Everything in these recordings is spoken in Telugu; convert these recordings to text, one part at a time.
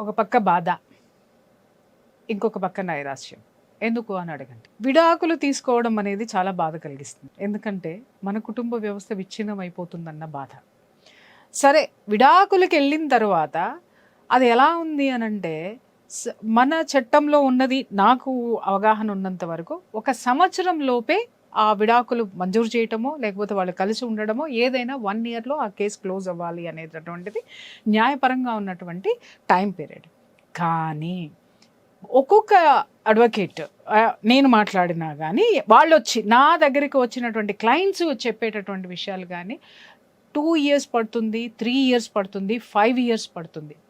ఒక పక్క బాధ, ఇంకొక పక్క నైరాశ్యం. ఎందుకు అని అడగండి. విడాకులు తీసుకోవడం అనేది చాలా బాధ కలిగిస్తుంది. ఎందుకంటే మన కుటుంబ వ్యవస్థ విచ్ఛిన్నం అయిపోతుందన్న బాధ. సరే, విడాకులకు వెళ్ళిన తర్వాత అది ఎలా ఉంది అని అంటే, మన చట్టంలో ఉన్నది నాకు అవగాహన ఉన్నంత వరకు 1 సంవత్సరం లోపే ఆ విడాకులు మంజూరు చేయటమో లేకపోతే వాళ్ళు కలిసి ఉండడమో ఏదైనా 1 ఇయర్లో ఆ కేసు క్లోజ్ అవ్వాలి అనేటటువంటిది న్యాయపరంగా ఉన్నటువంటి టైం పీరియడ్. కానీ ఒక్కొక్క అడ్వకేట్ నేను మాట్లాడినా కానీ వాళ్ళు వచ్చి నా దగ్గరికి వచ్చినటువంటి క్లయింట్స్ చెప్పేటటువంటి విషయాలు కానీ 2 years పడుతుంది, 3 years పడుతుంది, 5 years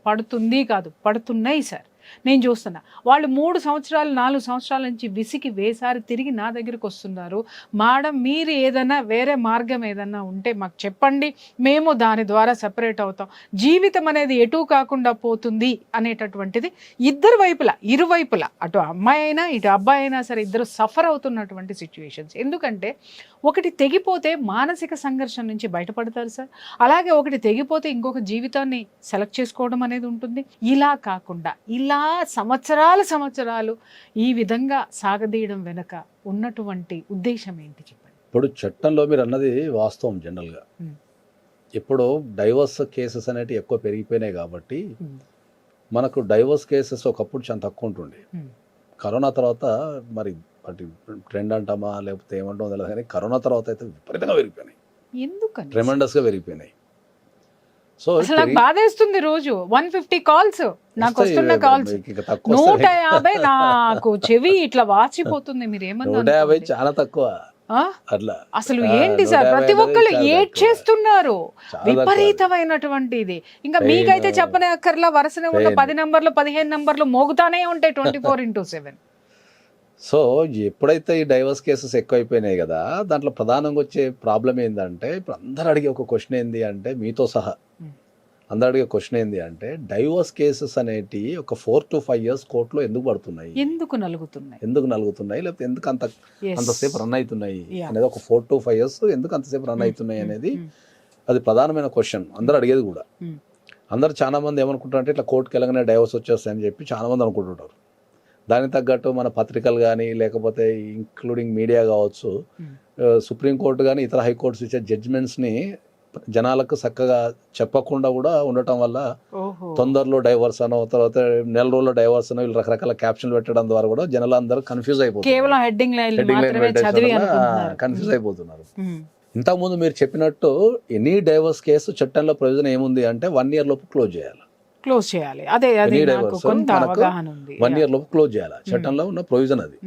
పడుతుంది కాదు, పడుతున్నాయి సార్. నేను చూస్తున్నా వాళ్ళు 3 సంవత్సరాలు 4 సంవత్సరాల నుంచి విసికి వేసారి తిరిగి నా దగ్గరికి వస్తున్నారు. మేడం, మీరు ఏదైనా వేరే మార్గం ఏదన్నా ఉంటే మాకు చెప్పండి, మేము దాని ద్వారా సెపరేట్ అవుతాం, జీవితం అనేది ఎటు కాకుండా పోతుంది అనేటటువంటిది ఇరువైపులా అటు అమ్మాయి అయినా ఇటు అబ్బాయి అయినా సరే ఇద్దరు సఫర్ అవుతున్నటువంటి సిచ్యువేషన్స్. ఎందుకంటే ఒకటి తెగిపోతే మానసిక సంఘర్షణ నుంచి బయటపడతారు సార్, అలాగే ఒకటి తెగిపోతే ఇంకొక జీవితాన్ని సెలెక్ట్ చేసుకోవడం అనేది ఉంటుంది. ఇలా కాకుండా ఇలా సంవత్సరాలు ఈ విధంగా సాగదీయడం వెనుక ఉన్నటువంటి ఉద్దేశం ఏంటి చెప్పండి. ఇప్పుడు చట్టంలో మీరు అన్నది వాస్తవం. జనరల్గా ఇప్పుడు డైవర్స్ కేసెస్ అనేవి ఎక్కువ పెరిగిపోయినాయి కాబట్టి మనకు డైవర్స్ కేసెస్ ఒకప్పుడు చాలా తక్కువ ఉంటుండే. కరోనా తర్వాత మరి వాటి ట్రెండ్ అంటామా లేకపోతే ఏమంటామో తెలియదు కానీ కరోనా తర్వాత అయితే విపరీతంగా పెరిగిపోయినాయి. ఎందుకని ట్రెమెండస్గా పెరిగిపోయినాయి. సో నాకు బాధేస్తుంది. రోజు 150 కాల్స్ నాకు వస్తున్న కాల్స్ 150 నాకు చెవి ఇట్లా వాచిపోతుంది. మీరు ఏమన్నా 150 చాలా తక్కువ అట్లా. అసలు ఏంటి సార్, ప్రతి ఒక్కరు ఏడ్ చేస్తున్నారు, విపరీతమైనటువంటి ఇది. ఇంకా మీకైతే చెప్పనే అక్కర్లా, వరుసనే ఉన్న 10 నంబర్లు 15 నంబర్లు మోగుతానే ఉంటాయి 24/7. సో ఎప్పుడైతే ఈ డైవర్స్ కేసెస్ ఎక్కువైపోయినాయి కదా, దాంట్లో ప్రధానంగా వచ్చే ప్రాబ్లం ఏంటంటే, ఇప్పుడు అందరు అడిగే ఒక క్వశ్చన్ ఏంది అంటే, మీతో సహా అందరు అడిగే క్వశ్చన్ ఏంది అంటే, డైవర్స్ కేసెస్ అనేటి ఒక 4 to 5 years కోర్టులో ఎందుకు పడుతున్నాయి, ఎందుకు నలుగుతున్నాయి, లేకపోతే ఎందుకు అంతసేపు రన్ అవుతున్నాయి అనేది, ఒక 4 to 5 years ఎందుకు అంతసేపు రన్ అవుతున్నాయి అనేది అది ప్రధానమైన క్వశ్చన్. అందరు అడిగేది కూడా. అందరు చాలా మంది ఏమనుకుంటారంటే, ఇట్లా కోర్టుకి వెళ్ళగానే డైవర్స్ వచ్చేస్తాయని చెప్పి చాలా మంది అనుకుంటుంటారు. దానికి తగ్గట్టు మన పత్రికలు కానీ లేకపోతే ఇంక్లూడింగ్ మీడియా కావచ్చు, సుప్రీంకోర్టు కానీ ఇతర హైకోర్ట్స్ ఇచ్చే జడ్జిమెంట్స్ని జనాలకు చక్కగా చెప్పకుండా కూడా ఉండటం వల్ల తొందరలో డైవర్స్ అనో తర్వాత నెల రోజుల్లో డైవర్స్ అనో వీళ్ళు రకరకాల క్యాప్షన్లు పెట్టడం ద్వారా కూడా జనాలందరూ కన్ఫ్యూజ్ అయిపోతున్నారు. ఇంతకుముందు మీరు చెప్పినట్టు ఎనీ డైవర్స్ కేసు చట్టంలో ప్రయోజనం ఏముంది అంటే 1 year లోపు క్లోజ్ చేయాలి. అదే 1 year లోపు క్లోజ్ చేయాలి. చట్టంలో ఉన్న ప్రొవిజన్ అది.